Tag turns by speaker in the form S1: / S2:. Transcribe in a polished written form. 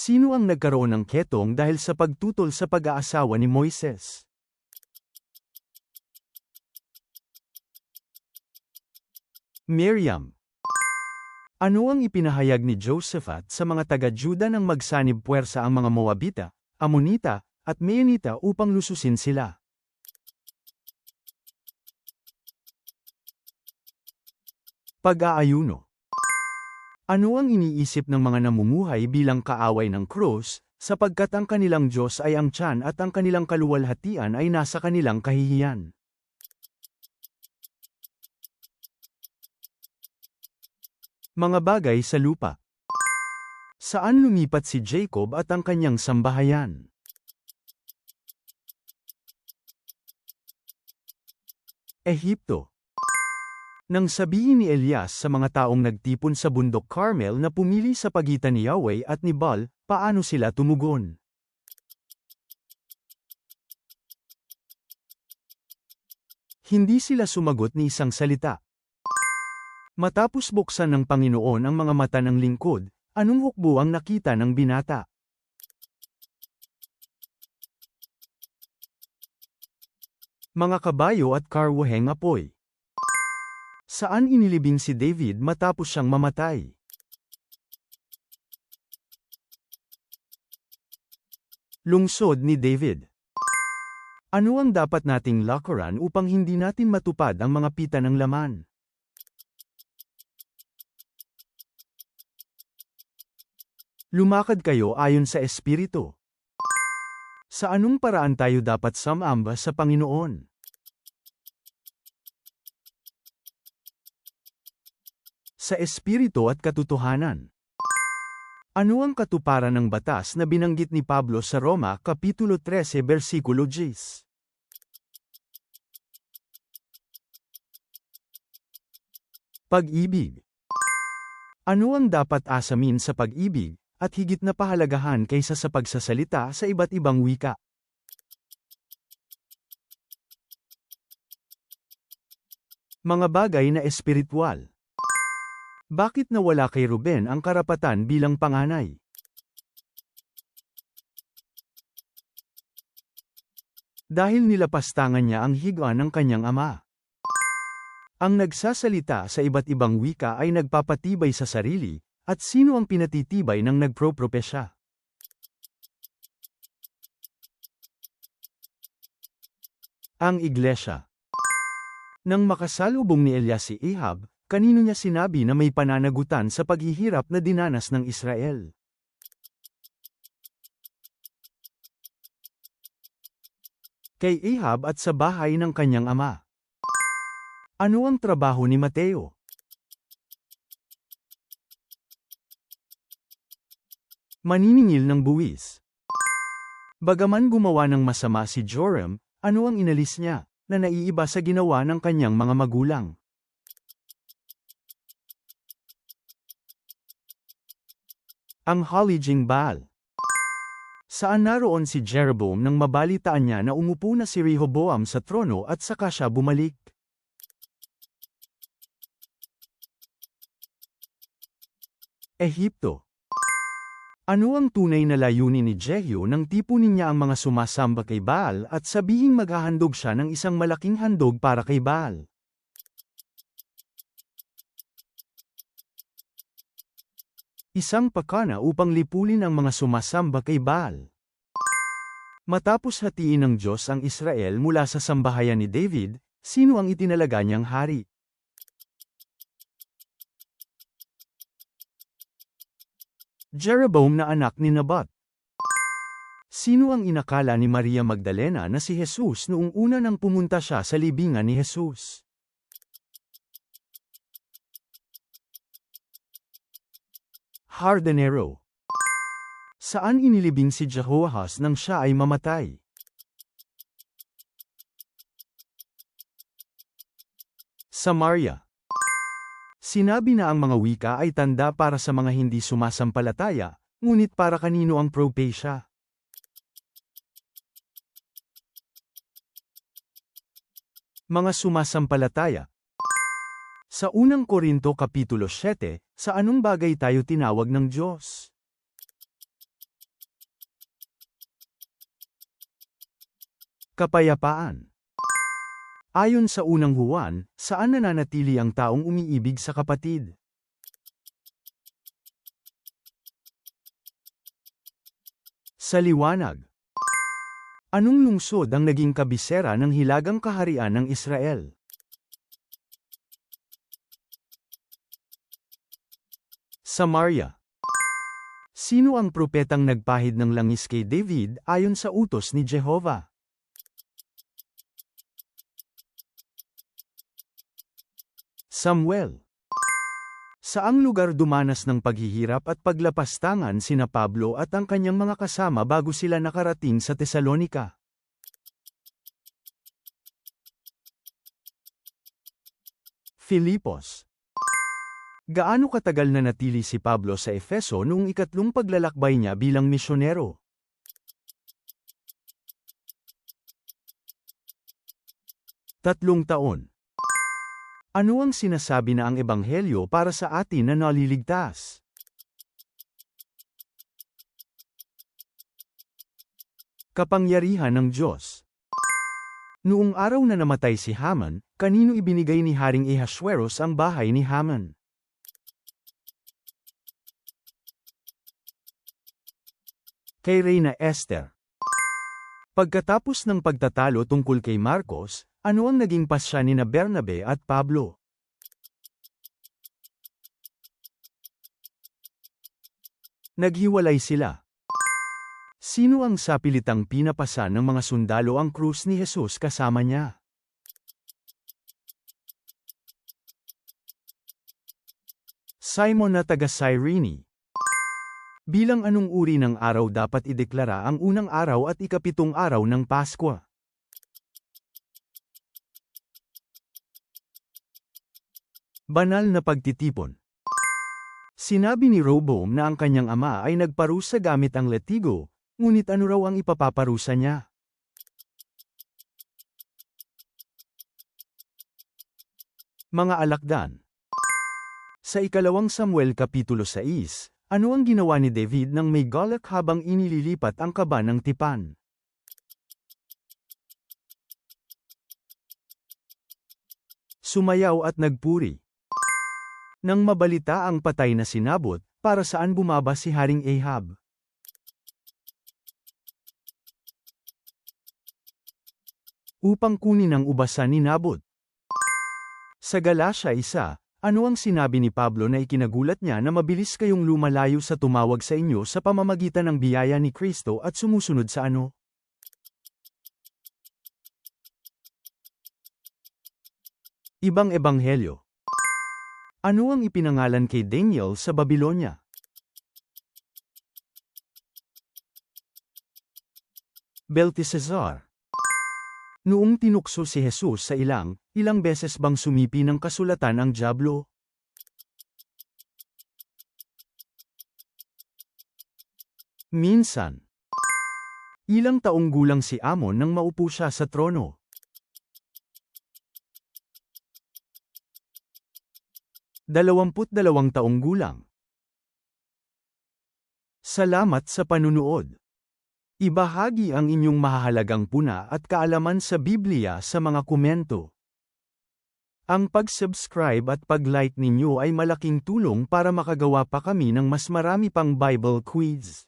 S1: Sino ang nagkaroon ng ketong dahil sa pagtutol sa pag-aasawa ni Moises? Miriam. Ano ang ipinahayag ni Josaphat sa mga taga-Juda nang magsanib puwersa ang mga Moabita, Amonita, at Meonita upang lususin sila? Pag-aayuno. Ano ang iniisip ng mga namumuhay bilang kaaway ng krus, sapagkat ang kanilang Diyos ay ang tiyan at ang kanilang kaluwalhatian ay nasa kanilang kahihiyan? Mga bagay sa lupa. Saan lumipat si Jacob at ang kanyang sambahayan? Ehipto. Nang sabihin ni Elias sa mga taong nagtipon sa bundok Carmel na pumili sa pagitan ni Yahweh at ni Baal, paano sila tumugon? Hindi sila sumagot ni isang salita. Matapos buksan ng Panginoon ang mga mata ng lingkod, anong hukbo ang nakita ng binata? Mga kabayo at karwaheng apoy. Saan inilibing si David matapos siyang mamatay? Lungsod ni David. Ano ang dapat nating lakaran upang hindi natin matupad ang mga pita ng laman? Lumakad kayo ayon sa Espiritu. Sa anong paraan tayo dapat sumamba sa Panginoon? Sa Espiritu at katotohanan. Ano ang katuparan ng batas na binanggit ni Pablo sa Roma Kapitulo 13 versikulo 10? Pag-ibig. Ano ang dapat asamin sa pag-ibig, at higit na pahalagahan kaysa sa pagsasalita sa iba't ibang wika? Mga bagay na espiritual. Bakit nawala kay Ruben ang karapatan bilang panganay? Dahil nilapastangan niya ang higwa ng kanyang ama. Ang nagsasalita sa iba't ibang wika ay nagpapatibay sa sarili, at sino ang pinatitibay ng nagpropropesya? Ang Iglesia. Nang makasalubong ni Elias si Ahab, kanino niya sinabi na may pananagutan sa paghihirap na dinanas ng Israel? Kay Ahab at sa bahay ng kanyang ama. Ano ang trabaho ni Mateo? Maniningil ng buwis. Bagaman gumawa ng masama si Joram, ano ang inalis niya, na naiiba sa ginawa ng kanyang mga magulang? Ang Halijing Baal. Saan naroon si Jeroboam nang mabalitaan niya na umupo na si Rehoboam sa trono at saka siya bumalik? Ehipto. Ano ang tunay na layunin ni Jehu nang tipunin niya ang mga sumasamba kay Baal at sabihing maghahandog siya ng isang malaking handog para kay Baal? Isang pakana upang lipulin ang mga sumasamba kay Baal. Matapos hatiin ng Diyos ang Israel mula sa sambahayan ni David, sino ang itinalaga niyang hari? Jeroboam na anak ni Nabat. Sino ang inakala ni Maria Magdalena na si Jesus noong una nang pumunta siya sa libingan ni Jesus? Hardenero. Saan inilibing si Jehoahaz nang siya ay mamatay? Samaria. Sinabi na ang mga wika ay tanda para sa mga hindi sumasampalataya, ngunit para kanino ang propesya? Mga sumasampalataya. Sa unang Korinto Kapitulo 7, sa anong bagay tayo tinawag ng Diyos? Kapayapaan. Ayon sa unang Juan, saan nananatili ang taong umiibig sa kapatid? Sa liwanag. Anong lungsod ang naging kabisera ng Hilagang Kaharian ng Israel? Samaria. Sino ang propetang nagpahid ng langis kay David ayon sa utos ni Jehovah? Samuel. Saang lugar dumanas ng paghihirap at paglapastangan sina Pablo at ang kanyang mga kasama bago sila nakarating sa Tesalonika? Filipos. Gaano katagal na natili si Pablo sa Efeso noong ikatlong paglalakbay niya bilang misyonero? 3 taon. Ano ang sinasabi na ang ebanghelyo para sa atin na naliligtas? Kapangyarihan ng Diyos. Noong araw na namatay si Haman, kanino ibinigay ni Haring Ahasuerus ang bahay ni Haman? Kay Reyna Esther. Pagkatapos ng pagtatalo tungkol kay Marcos, ano ang naging pasya ni Bernabe at Pablo? Naghiwalay sila. Sino ang sapilitang pinapasa ng mga sundalo ang krus ni Jesus kasama niya? Simon na taga Cyrene. Bilang anong uri ng araw dapat ideklara ang unang araw at ikapitong araw ng Paskwa? Banal na pagtitipon. Sinabi ni Rehoboam na ang kanyang ama ay nagparusa gamit ang latigo, ngunit ano raw ang ipapaparusa niya? Mga alakdan. Sa ikalawang Samuel Kapitulo 6, ano ang ginawa ni David nang may galak habang inililipat ang kaba ng tipan? Sumayaw at nagpuri. Nang mabalita ang patay na si Nabot, para saan bumaba si Haring Ahab? Upang kunin ang ubasan ni Nabot. Sa Galatia 1, ano ang sinabi ni Pablo na ikinagulat niya na mabilis kayong lumalayo sa tumawag sa inyo sa pamamagitan ng biyaya ni Kristo at sumusunod sa ano? Ibang ebanghelyo. Ano ang ipinangalan kay Daniel sa Babylonia? Belteshazzar. Noong tinukso si Jesus sa ilang beses bang sumipi ng kasulatan ang dyablo? Minsan. Ilang taong gulang si Amon nang maupo siya sa trono? 22 taong gulang. Salamat sa panunood. Ibahagi ang inyong mahahalagang puna at kaalaman sa Biblia sa mga komento. Ang pag-subscribe at pag-like ninyo ay malaking tulong para makagawa pa kami ng mas marami pang Bible quiz.